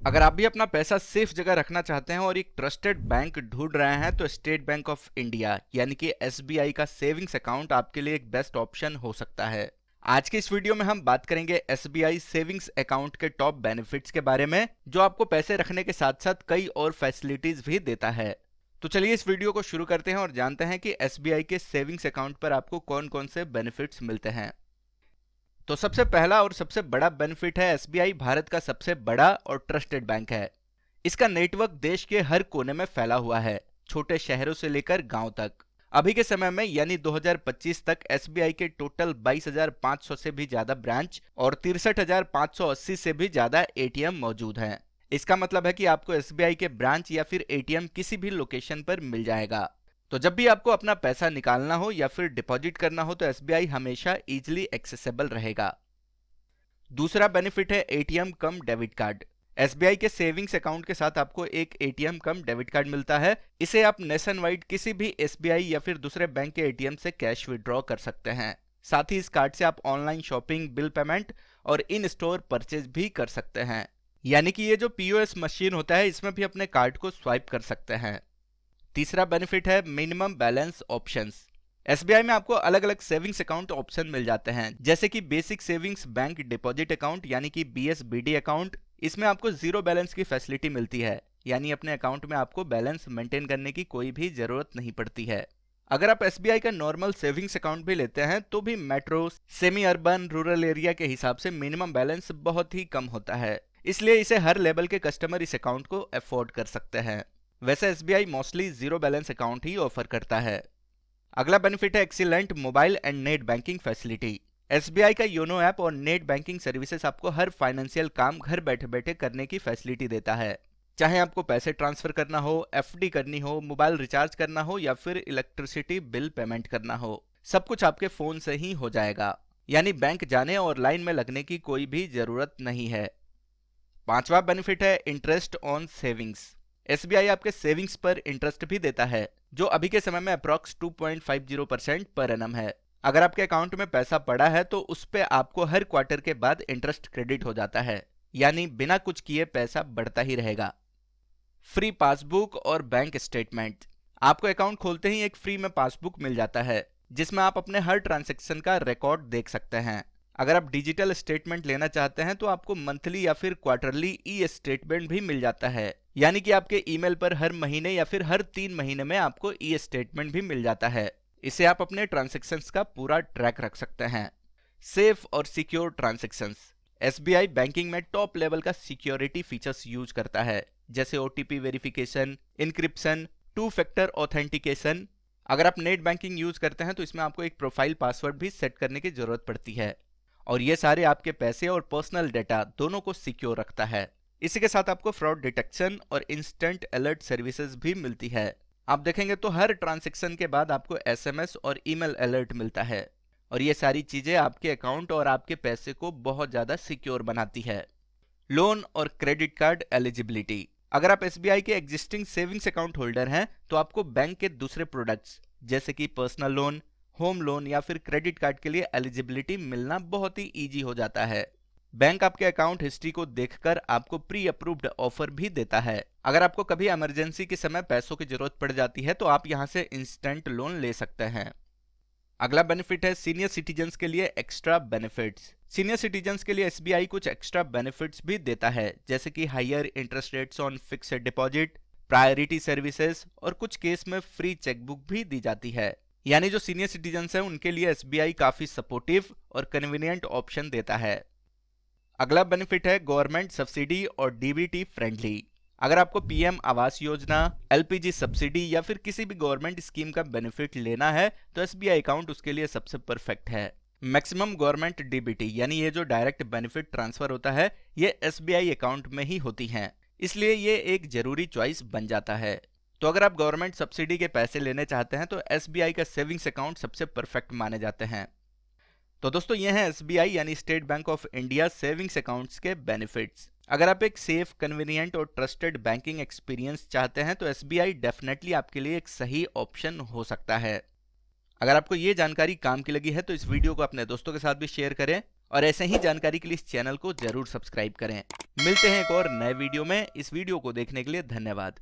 अगर आप भी अपना पैसा सेफ जगह रखना चाहते हैं और एक ट्रस्टेड बैंक ढूंढ रहे हैं तो स्टेट बैंक ऑफ इंडिया यानी कि एसबीआई का सेविंग्स अकाउंट आपके लिए एक बेस्ट ऑप्शन हो सकता है। आज के इस वीडियो में हम बात करेंगे एसबीआई सेविंग्स अकाउंट के टॉप बेनिफिट्स के बारे में, जो आपको पैसे रखने के साथ साथ कई और फैसिलिटीज भी देता है। तो चलिए इस वीडियो को शुरू करते हैं और जानते हैं कि एसबीआई के सेविंग्स अकाउंट पर आपको कौन कौन से बेनिफिट्स मिलते हैं। तो सबसे पहला और सबसे बड़ा बेनिफिट है, एसबीआई भारत का सबसे बड़ा और ट्रस्टेड बैंक है। इसका नेटवर्क देश के हर कोने में फैला हुआ है, छोटे शहरों से लेकर गांव तक। अभी के समय में यानी 2025 तक एसबीआई के टोटल 22,500 से भी ज्यादा ब्रांच और 63,580 से भी ज्यादा एटीएम मौजूद हैं। इसका मतलब है कि आपको एसबीआई के ब्रांच या फिर एटीएम किसी भी लोकेशन पर मिल जाएगा। तो जब भी आपको अपना पैसा निकालना हो या फिर डिपॉजिट करना हो तो एसबीआई हमेशा इजीली एक्सेसिबल रहेगा। दूसरा बेनिफिट है एटीएम कम डेबिट कार्ड। एसबीआई के सेविंग्स अकाउंट के साथ आपको एक एटीएम कम डेबिट कार्ड मिलता है। इसे आप नेशन वाइड किसी भी एसबीआई या फिर दूसरे बैंक के एटीएम से कैश विड्रॉ कर सकते हैं। साथ ही इस कार्ड से आप ऑनलाइन शॉपिंग, बिल पेमेंट और इन स्टोर परचेज भी कर सकते हैं। यानी कि ये जो पीओएस मशीन होता है, इसमें भी अपने कार्ड को स्वाइप कर सकते हैं। तीसरा बेनिफिट है मिनिमम बैलेंस ऑप्शंस। एसबीआई में आपको अलग अलग सेविंग्स अकाउंट ऑप्शन मिल जाते हैं, जैसे कि basic savings bank deposit account यानी कि बीएसबीडी अकाउंट। इसमें आपको जीरो बैलेंस की फैसिलिटी मिलती है, यानी अपने अकाउंट में आपको बैलेंस मेंटेन करने की कोई भी जरूरत नहीं पड़ती है। अगर आप एसबीआई का नॉर्मल सेविंग्स अकाउंट भी लेते हैं तो भी metro, semi urban, rural area के हिसाब से मिनिमम बैलेंस बहुत ही कम होता है, इसलिए इसे हर लेवल के कस्टमर इस अकाउंट को अफोर्ड कर सकते हैं। वैसे SBI mostly zero balance account ही ऑफर करता है। अगला बेनिफिट है excellent mobile and net banking facility. SBI का योनो ऐप और नेट बैंकिंग सर्विसेज आपको हर फाइनेंशियल काम घर बैठे बैठे करने की फैसिलिटी देता है। चाहे आपको पैसे ट्रांसफर करना हो, एफडी करनी हो, मोबाइल रिचार्ज करना हो या फिर इलेक्ट्रिसिटी बिल पेमेंट करना हो, सब कुछ आपके फोन से ही हो जाएगा। यानी बैंक जाने और लाइन में लगने की कोई भी जरूरत नहीं है। पांचवा बेनिफिट है इंटरेस्ट ऑन सेविंग्स। एसबीआई आपके सेविंग्स पर इंटरेस्ट भी देता है, जो अभी के समय में अप्रॉक्स 2.50% पर एनम है। अगर आपके अकाउंट में पैसा पड़ा है तो उस पे आपको हर क्वार्टर के बाद इंटरेस्ट क्रेडिट हो जाता है, यानी बिना कुछ किए पैसा बढ़ता ही रहेगा। फ्री पासबुक और बैंक स्टेटमेंट। आपको अकाउंट खोलते ही एक फ्री में पासबुक मिल जाता है, जिसमें आप अपने हर ट्रांजैक्शन का रिकॉर्ड देख सकते हैं। अगर आप डिजिटल स्टेटमेंट लेना चाहते हैं तो आपको मंथली या फिर क्वार्टरली ई स्टेटमेंट भी मिल जाता है, यानी कि आपके ईमेल पर हर महीने या फिर हर 3 महीने में आपको ई स्टेटमेंट भी मिल जाता है। इसे आप अपने ट्रांजैक्शंस का पूरा ट्रैक रख सकते हैं। सेफ और सिक्योर ट्रांजैक्शंस। एसबीआई बैंकिंग में टॉप लेवल का सिक्योरिटी फीचर्स यूज करता है, जैसे OTP verification, encryption, 2 factor authentication. अगर आप नेट बैंकिंग यूज करते हैं तो इसमें आपको एक प्रोफाइल पासवर्ड भी सेट करने की जरूरत पड़ती है, और ये सारे आपके पैसे और पर्सनल डेटा दोनों को सिक्योर रखता है। इसी के साथ आपको फ्रॉड डिटेक्शन और इंस्टेंट अलर्ट सर्विसेज भी मिलती है। आप देखेंगे तो हर ट्रांजैक्शन के बाद आपको एसएमएस और ईमेल अलर्ट मिलता है, और ये सारी चीजें आपके अकाउंट और आपके पैसे को बहुत ज्यादा सिक्योर बनाती है। लोन और क्रेडिट कार्ड एलिजिबिलिटी। अगर आप एसबीआई के एग्जिस्टिंग सेविंग्स अकाउंट होल्डर हैं तो आपको बैंक के दूसरे प्रोडक्ट्स जैसे कि पर्सनल लोन, होम लोन या फिर क्रेडिट कार्ड के लिए एलिजिबिलिटी मिलना बहुत ही इजी हो जाता है। बैंक आपके अकाउंट हिस्ट्री को देखकर आपको प्री अप्रूव्ड ऑफर भी देता है। अगर आपको कभी इमरजेंसी के समय पैसों की जरूरत पड़ जाती है तो आप यहां से इंस्टेंट लोन ले सकते हैं। अगला बेनिफिट है सीनियर सिटीजन्स के लिए एक्स्ट्रा बेनिफिट्स। सीनियर सिटीजन्स के लिए एसबीआई कुछ एक्स्ट्रा बेनिफिट्स भी देता है, जैसे कि higher interest rates on fixed deposit, priority services और कुछ केस में फ्री चेकबुक भी दी जाती है। यानी जो सीनियर सिटीजन्स हैं उनके लिए एसबीआई काफी सपोर्टिव और कन्वीनियंट ऑप्शन देता है। अगला बेनिफिट है गवर्नमेंट सब्सिडी और डीबीटी फ्रेंडली। अगर आपको PM Awas Yojana, LPG subsidy या फिर किसी भी गवर्नमेंट स्कीम का बेनिफिट लेना है तो एसबीआई अकाउंट उसके लिए सबसे परफेक्ट है। मैक्सिमम गवर्नमेंट डीबीटी यानी ये जो डायरेक्ट बेनिफिट ट्रांसफर होता है ये एसबीआई अकाउंट में ही होती हैं, इसलिए ये एक जरूरी चॉइस बन जाता है। तो अगर आप गवर्नमेंट सब्सिडी के पैसे लेने चाहते हैं तो एसबीआई का सेविंग्स अकाउंट सबसे परफेक्ट माने जाते हैं। तो दोस्तों ये हैं एसबीआई यानी state bank of India savings accounts के बेनिफिट्स। अगर आप एक सेफ, कन्वीनियंट और ट्रस्टेड बैंकिंग एक्सपीरियंस चाहते हैं तो एसबीआई डेफिनेटली आपके लिए एक सही ऑप्शन हो सकता है। अगर आपको ये जानकारी काम की लगी है तो इस वीडियो को अपने दोस्तों के साथ भी शेयर करें और ऐसे ही जानकारी के लिए इस चैनल को जरूर सब्सक्राइब करें। मिलते हैं एक और नए वीडियो में। इस वीडियो को देखने के लिए धन्यवाद।